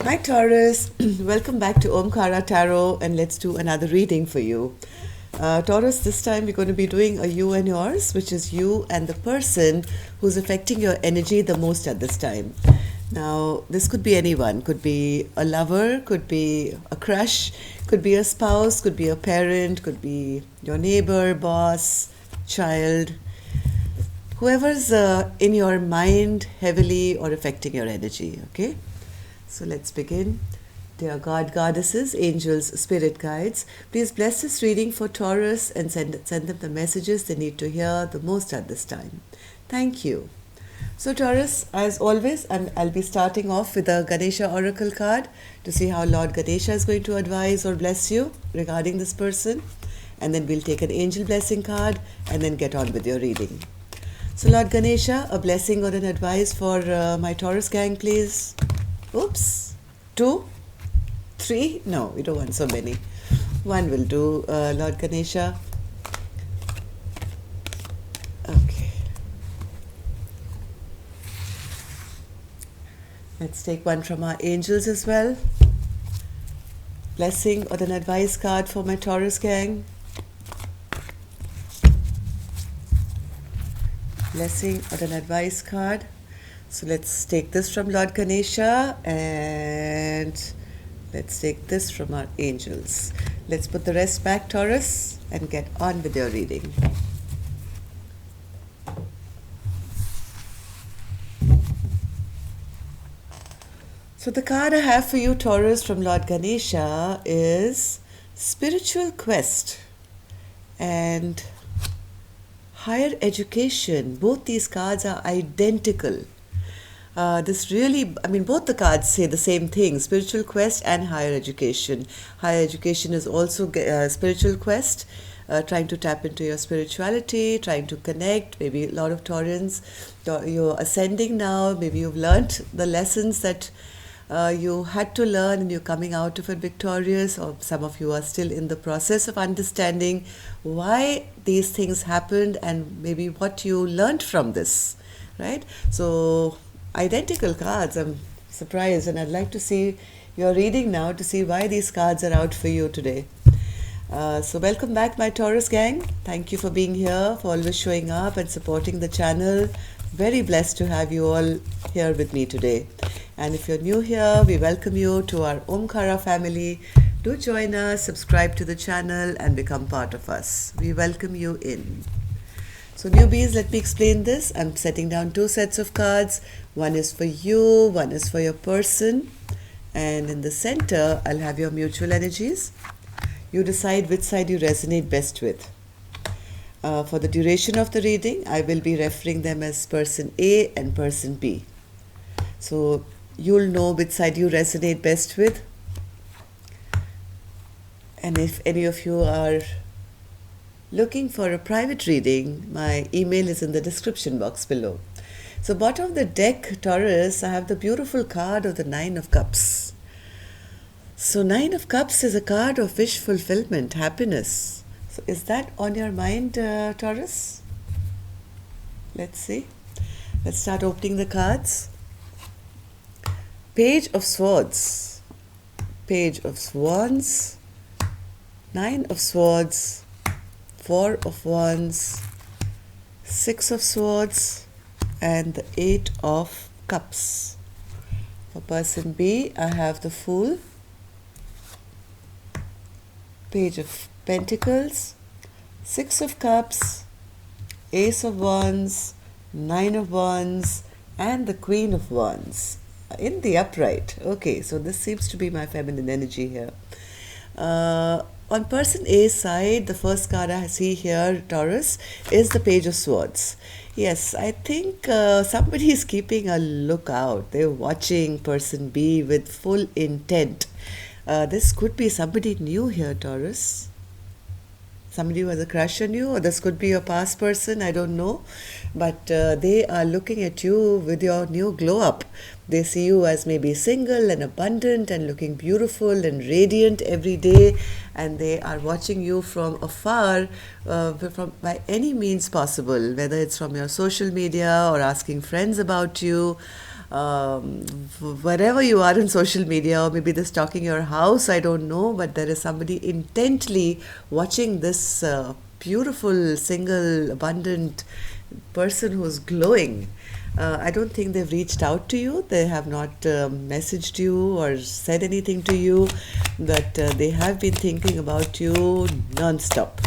Hi Taurus, welcome back to Omkara Tarot, and let's do another reading for you. Taurus, this time we're going to be doing a you and yours, which is you and the person who's affecting your energy the most at this time. Now, this could be anyone, could be a lover, could be a crush, could be a spouse, could be a parent, could be your neighbor, boss, child, whoever's in your mind heavily or affecting your energy, okay? So let's begin. Dear God, goddesses, angels, spirit guides, please bless this reading for Taurus and send them the messages they need to hear the most at this time. Thank you. So Taurus, as always, I'll be starting off with a Ganesha Oracle card to see how Lord Ganesha is going to advise or bless you regarding this person. And then we'll take an angel blessing card and then get on with your reading. So Lord Ganesha, a blessing or an advice for my Taurus gang, please. Oops. 2? 3? No, we don't want so many. 1 will do, Lord Ganesha. Okay. Let's take one from our angels as well. Blessing or an advice card for my Taurus gang. Blessing or an advice card. So let's take this from Lord Ganesha and let's take this from our angels. Let's put the rest back, Taurus, and get on with your reading. So the card I have for you, Taurus, from Lord Ganesha is Spiritual Quest and Higher Education. Both these cards are identical. Both the cards say the same thing, spiritual quest and higher education. Higher education is also spiritual quest, trying to tap into your spirituality, trying to connect. Maybe a lot of Taurians, you're ascending now, maybe you've learnt the lessons that you had to learn and you're coming out of it victorious, or some of you are still in the process of understanding why these things happened and maybe what you learned from this, right? So identical cards. I'm surprised, and I'd like to see your reading now to see why these cards are out for you today. So welcome back, my Taurus gang. Thank you for being here, for always showing up and supporting the channel. Very blessed to have you all here with me today. And if you're new here, we welcome you to our Omkara family. Do join us, subscribe to the channel and become part of us. We welcome you in. So newbies, let me explain this. I'm setting down 2 sets of cards. One is for you, one is for your person. And in the center, I'll have your mutual energies. You decide which side you resonate best with. For the duration of the reading, I will be referring them as person A and person B. So you'll know which side you resonate best with. And if any of you are looking for a private reading, my email is in the description box below. So bottom of the deck, Taurus, I have the beautiful card of the 9 of Cups. So 9 of Cups is a card of wish fulfillment, happiness. So is that on your mind, Taurus? Let's see. Let's start opening the cards. Page of Swords, Page of Wands, 9 of Swords, 4 of Wands, 6 of Swords, and the 8 of Cups. For person B, I have the Fool, Page of Pentacles, 6 of Cups, Ace of Wands, 9 of Wands, and the Queen of Wands in the upright. Okay, so this seems to be my feminine energy here. On person A's side, the first card I see here, Taurus, is the Page of Swords. Yes, I think somebody is keeping a lookout. They're watching person B with full intent. This could be somebody new here, Taurus. Somebody who has a crush on you, or this could be your past person, I don't know. But they are looking at you with your new glow up. They see you as maybe single and abundant and looking beautiful and radiant every day, and they are watching you from afar, from by any means possible, whether it's from your social media or asking friends about you. wherever you are in social media, or maybe they're stalking your house, I don't know, but there is somebody intently watching this beautiful, single, abundant person who's glowing. I don't think they've reached out to you. They have not messaged you or said anything to you, but they have been thinking about you non-stop.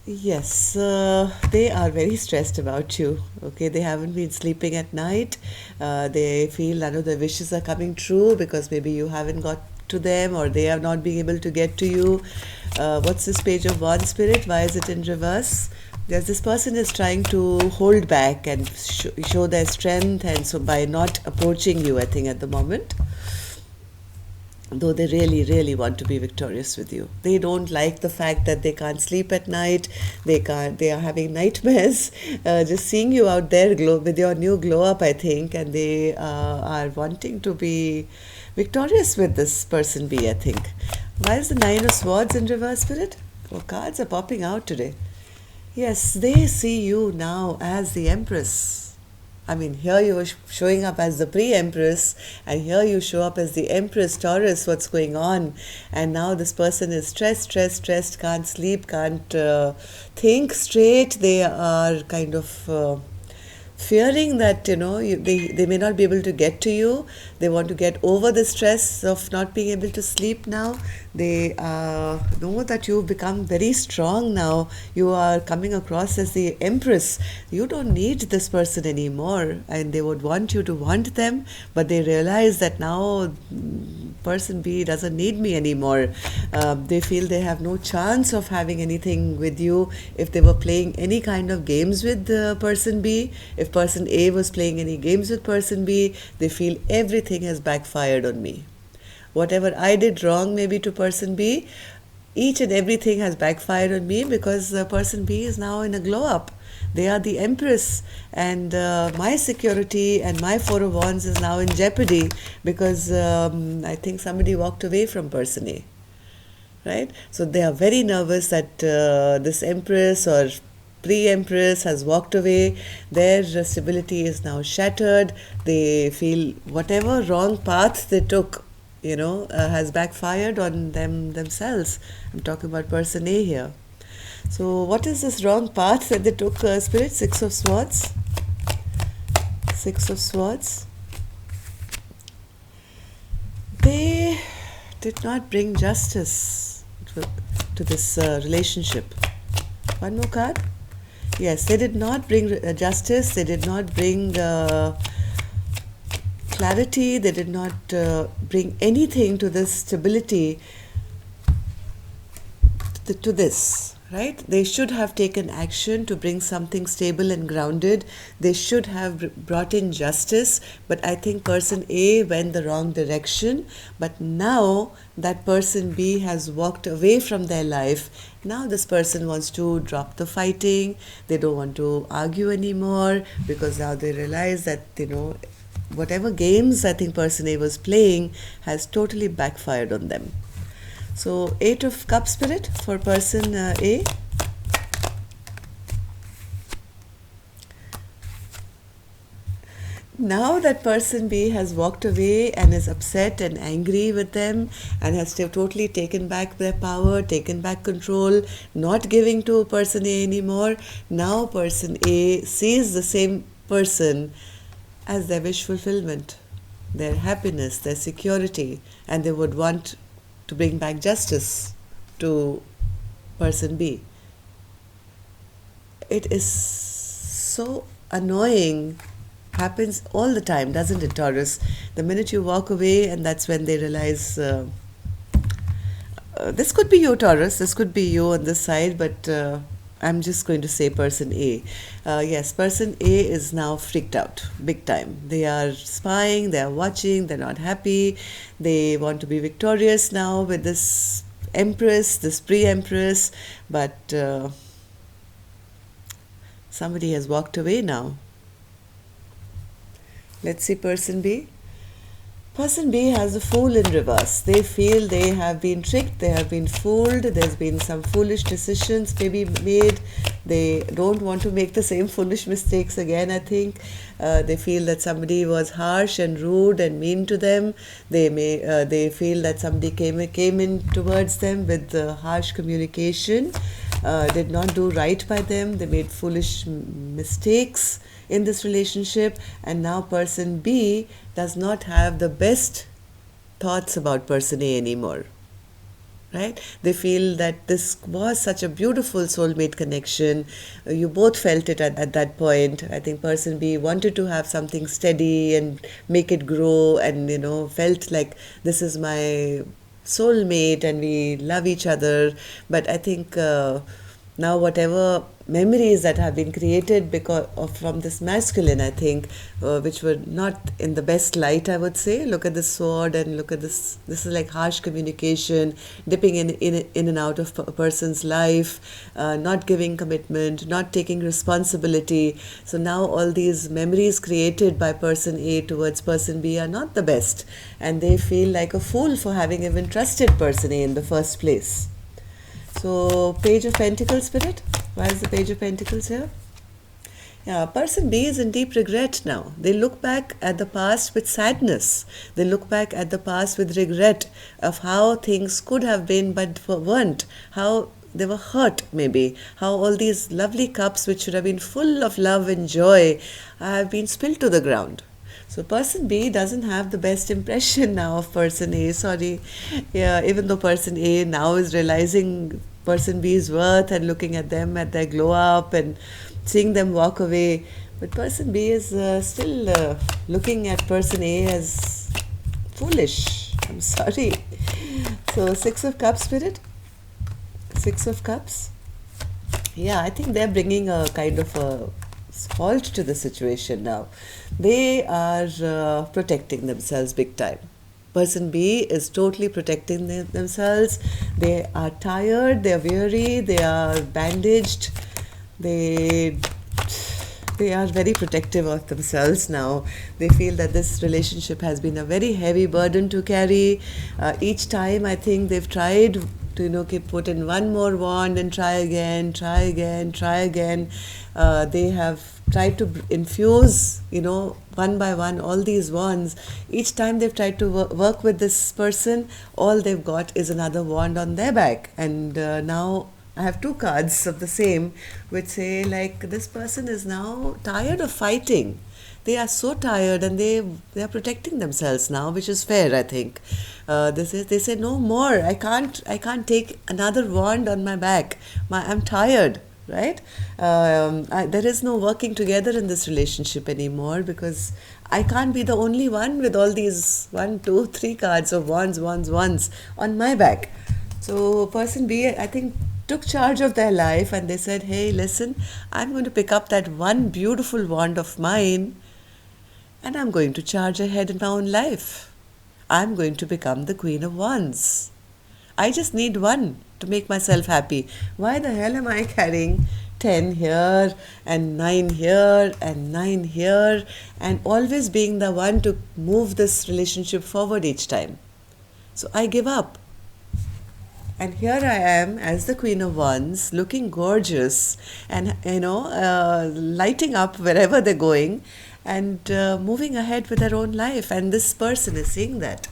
Yes, they are very stressed about you. Okay, they haven't been sleeping at night. They feel none of their wishes are coming true because maybe you haven't got to them, or they are not being able to get to you. What's this page of Wands, Spirit? Why is it in reverse? Because this person is trying to hold back and show their strength, and so by not approaching you, I think, at the moment, though they really, really want to be victorious with you. They don't like the fact that they can't sleep at night. They are having nightmares just seeing you out there glow with your new glow up, I think, and they are wanting to be victorious with this person B, I think. Why is the Nine of Swords in reverse, Spirit? Oh, cards are popping out today. Yes, they see you now as the Empress. I mean, here you were showing up as the pre-Empress, and here you show up as the Empress Taurus. What's going on? And now this person is stressed, can't sleep, can't think straight. They are kind of fearing that, they may not be able to get to you. They want to get over the stress of not being able to sleep now. They know that you've become very strong now. You are coming across as the Empress. You don't need this person anymore, and they would want you to want them, but they realize that now person B doesn't need me anymore. They feel they have no chance of having anything with you. If they were playing any kind of games with person B, if person A was playing any games with person B, they feel everything has backfired on me. Whatever I did wrong maybe to person B, each and everything has backfired on me because person B is now in a glow up. They are the Empress, and my security and my Four of Wands is now in jeopardy because I think somebody walked away from person A. Right? So they are very nervous that this Empress or pre-Empress has walked away. Their stability is now shattered. They feel whatever wrong path they took, has backfired on themselves. I'm talking about person A here. So what is this wrong path that they took, Spirit? Six of Swords. Six of Swords. They did not bring justice to this relationship. One more card. Yes, they did not bring justice. They did not bring clarity. They did not bring anything to this stability, to this. Right? They should have taken action to bring something stable and grounded. They should have brought in justice, but I think person A went the wrong direction. But now that person B has walked away from their life, now this person wants to drop the fighting. They don't want to argue anymore because now they realize that, whatever games I think person A was playing has totally backfired on them. So, Eight of Cups, Spirit, for person A. Now that person B has walked away and is upset and angry with them and has totally taken back their power, taken back control, not giving to person A anymore, now person A sees the same person as their wish fulfillment, their happiness, their security, and they would want to bring back justice to person B. It is so annoying. Happens all the time, doesn't it, Taurus? The minute you walk away, and that's when they realize this could be you, Taurus. This could be you on this side, but I'm just going to say person A. Yes, person A is now freaked out, big time. They are spying, they are watching, they're not happy. They want to be victorious now with this Empress, this pre-Empress, but somebody has walked away now. Let's see person B. Person B has the fool in reverse. They feel they have been tricked, they have been fooled, there's been some foolish decisions maybe made. They don't want to make the same foolish mistakes again, I think. They feel that somebody was harsh and rude and mean to them. They feel that somebody came in towards them with harsh communication, did not do right by them. They made foolish mistakes in this relationship, and now person B does not have the best thoughts about person A anymore. Right? They feel that this was such a beautiful soulmate connection. You both felt it at that point. I think person B wanted to have something steady and make it grow, and felt like this is my soulmate and we love each other. But I think now whatever memories that have been created because of from this masculine, I think, which were not in the best light, I would say. Look at the sword and look at this. This is like harsh communication, dipping in and out of a person's life, not giving commitment, not taking responsibility. So now all these memories created by person A towards person B are not the best, and they feel like a fool for having even trusted person A in the first place. So, Page of Pentacles, Spirit. Why is the Page of Pentacles here? Yeah, person B is in deep regret now. They look back at the past with sadness. They look back at the past with regret of how things could have been but weren't. How they were hurt, maybe. How all these lovely cups, which should have been full of love and joy, have been spilled to the ground. So person B doesn't have the best impression now of person A. Sorry. Yeah, even though person A now is realizing person B's worth and looking at them at their glow up and seeing them walk away. But person B is still looking at person A as foolish. I'm sorry. So 6 of Cups, Spirit. 6 of Cups. Yeah, I think they're bringing a kind of a halt to the situation now. They are protecting themselves big time. Person B is totally protecting themselves. They are tired, they are weary, they are bandaged, they are very protective of themselves now. They feel that this relationship has been a very heavy burden to carry. Each time I think they've tried to put in one more wand and try again. They have tried to infuse one by one all these wands. Each time they've tried to work with this person, all they've got is another wand on their back. And now I have 2 cards of the same, which say like this person is now tired of fighting. They are so tired, and they are protecting themselves now, which is fair, I think. They say no more. I can't take another wand on my back. I'm tired, right? There is no working together in this relationship anymore, because I can't be the only one with all these 1, 2, 3 cards of wands on my back. So person B, I think, took charge of their life, and they said, hey, listen, I'm going to pick up that one beautiful wand of mine, and I'm going to charge ahead in my own life. I'm going to become the Queen of Wands. I just need one to make myself happy. Why the hell am I carrying 10 here and 9 here and 9 here, and always being the one to move this relationship forward each time? So I give up. And here I am as the Queen of Wands, looking gorgeous and, lighting up wherever they're going, and moving ahead with their own life. And this person is seeing that.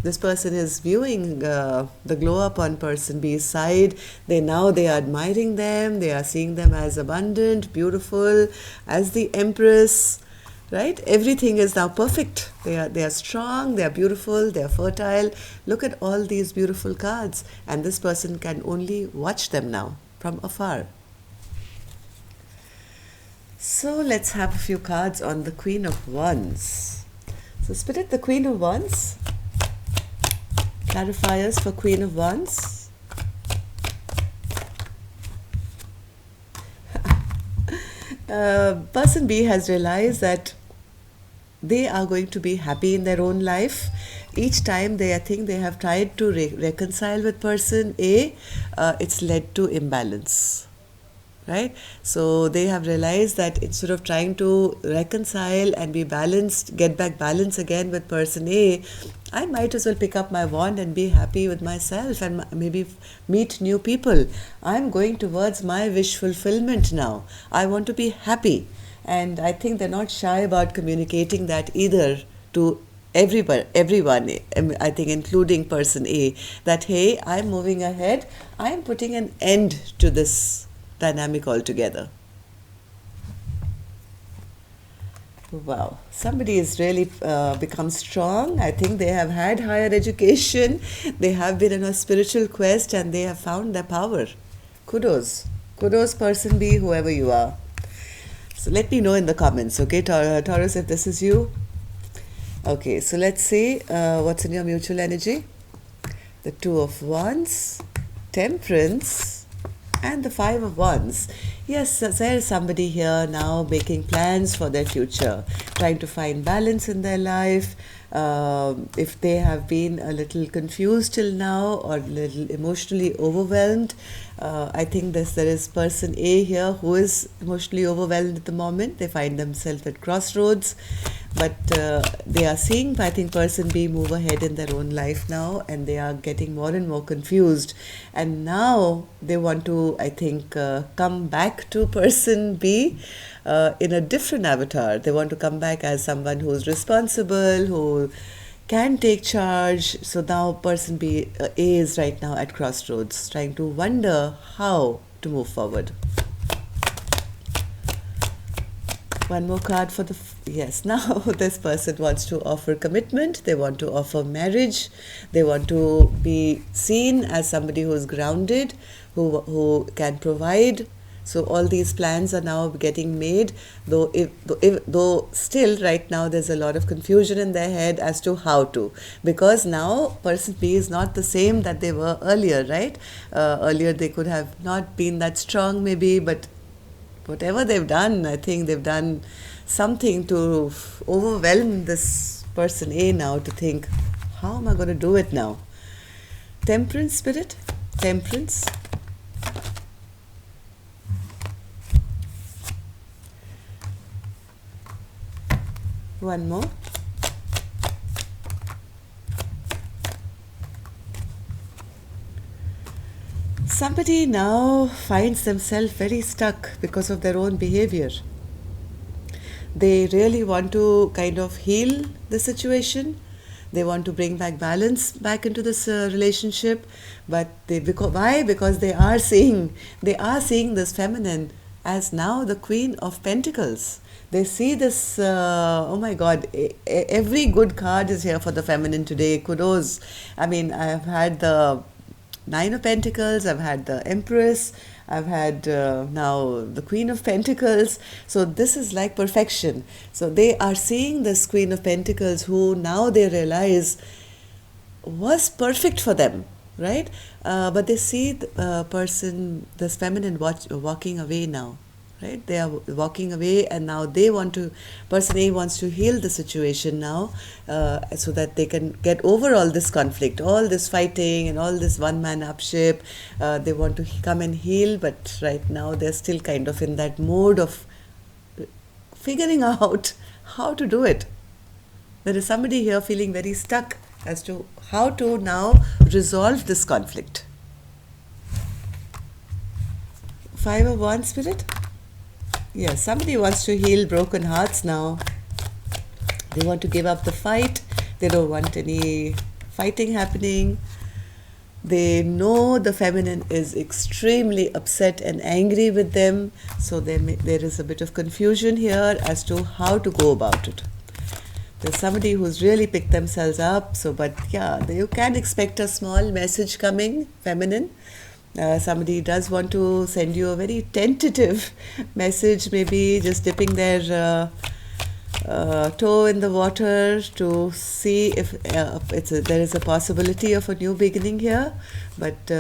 This person is viewing the glow up on person B's side. They are admiring them. They are seeing them as abundant, beautiful, as the Empress. Right? Everything is now perfect. They are strong, they are beautiful, they are fertile. Look at all these beautiful cards. And this person can only watch them now from afar. So let's have a few cards on the Queen of Wands. So Spirit, the Queen of Wands. Clarifiers for Queen of Wands. Person B has realized that they are going to be happy in their own life. Each time they have tried to reconcile with person A, it's led to imbalance. right? So they have realized that instead of trying to reconcile and be balanced, get back balance again with person A, I might as well pick up my wand and be happy with myself and maybe meet new people. I'm going towards my wish fulfillment now. I want to be happy. And I think they're not shy about communicating that either to everyone, I think including person A, that hey, I'm moving ahead, I'm putting an end to this dynamic altogether. Wow, somebody has really become strong. I think they have had higher education, they have been on a spiritual quest, and they have found their power. Kudos. Kudos, person B, whoever you are. So let me know in the comments, okay, Taurus, if this is you. Okay, so let's see what's in your mutual energy. The Two of Wands, Temperance, and the Five of Wands. Yes, there is somebody here now making plans for their future, trying to find balance in their life. If they have been a little confused till now or a little emotionally overwhelmed, I think there is person A here who is emotionally overwhelmed at the moment. They find themselves at crossroads, but they are seeing, I think, person B move ahead in their own life now, and they are getting more and more confused, and now they want to, I think, come back to person B in a different avatar. They want to come back as someone who's responsible, who can take charge. So now person B, A is right now at crossroads, trying to wonder how to move forward. One more card for the yes. Now this person wants to offer commitment. They want to offer marriage. They want to be seen as somebody who is grounded, who can provide. So all these plans are now getting made, though still right now there's a lot of confusion in their head as to how to, because now person B is not the same that they were earlier, right? Earlier they could have not been that strong maybe, but whatever they've done, I think they've done something to overwhelm this person A now to think, how am I going to do it now? Temperance spirit, Temperance. One more. Somebody now finds themselves very stuck because of their own behavior. They really want to kind of heal the situation. They want to bring back balance back into this relationship, but why? Because they are seeing this feminine as now the Queen of Pentacles. They see this, oh my God, every good card is here for the feminine today. Kudos. I mean, I've had the Nine of Pentacles, I've had the Empress, I've had now the Queen of Pentacles. So this is like perfection. So they are seeing this Queen of Pentacles who now they realize was perfect for them, right? But they see the person, this feminine walking away now. Right, they are walking away, and now they want to. Person A wants to heal the situation now, so that they can get over all this conflict, all this fighting, and all this one-man upship. They want to come and heal, but right now they're still kind of in that mode of figuring out how to do it. There is somebody here feeling very stuck as to how to now resolve this conflict. Five of Wands spirit. Yes, somebody wants to heal broken hearts now. They want to give up the fight. They don't want any fighting happening. They know the feminine is extremely upset and angry with them. So there is a bit of confusion here as to how to go about it. There's somebody who's really picked themselves up. So, but yeah, you can expect a small message coming, feminine. Somebody does want to send you a very tentative message, maybe just dipping their toe in the water to see if there is a possibility of a new beginning here, but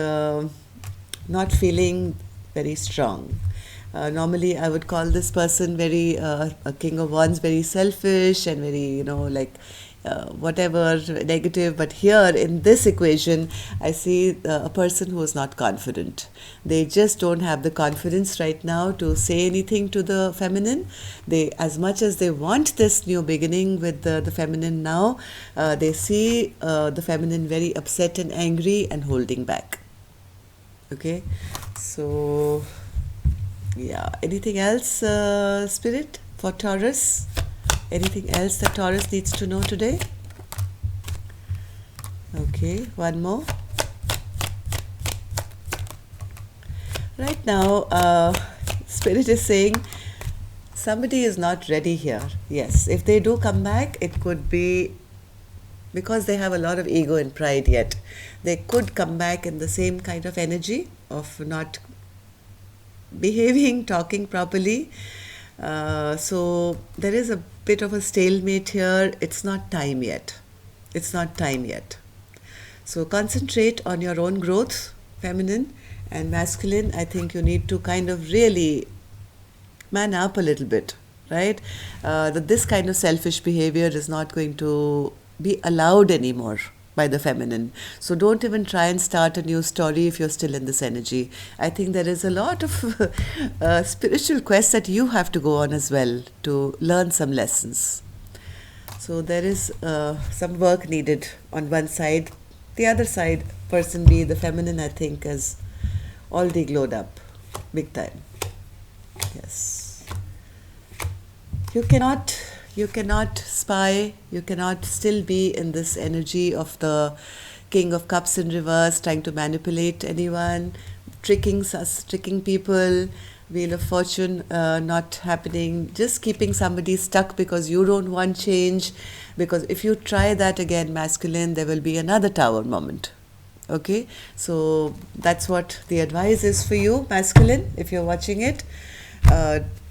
not feeling very strong. Normally, I would call this person very a king of wands, very selfish and very, like whatever negative. But here in this equation, I see a person who is not confident. They just don't have the confidence right now to say anything to the feminine. They, as much as they want this new beginning with the feminine now, they see the feminine very upset and angry and holding back. Okay, so yeah, anything else, Spirit, for Taurus? Anything else that Taurus needs to know today? Okay, one more. Right now, Spirit is saying somebody is not ready here. Yes, if they do come back, it could be because they have a lot of ego and pride yet. They could come back in the same kind of energy of not behaving, talking properly. So there is a bit of a stalemate here. It's not time yet. It's not time yet. So concentrate on your own growth, feminine and masculine. I think you need to kind of really man up a little bit, right? That this kind of selfish behavior is not going to be allowed anymore by the feminine. So don't even try and start a new story if you're still in this energy. I think there is a lot of spiritual quests that you have to go on as well to learn some lessons. So there is some work needed on one side. The other side, person B, the feminine, I think, has already glowed up big time. Yes. You cannot spy, you cannot still be in this energy of the King of Cups in reverse, trying to manipulate anyone, tricking people, Wheel of Fortune not happening, just keeping somebody stuck because you don't want change. Because if you try that again, masculine, there will be another tower moment. Okay, so that's what the advice is for you, masculine, if you're watching it.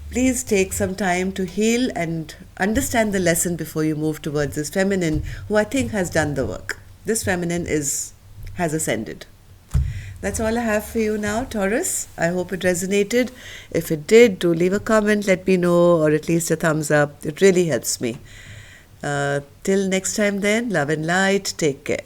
Please take some time to heal and understand the lesson before you move towards this feminine, who I think has done the work. This feminine has ascended. That's all I have for you now, Taurus. I hope it resonated. If it did, do leave a comment, let me know, or at least a thumbs up. It really helps me. Till next time then, love and light. Take care.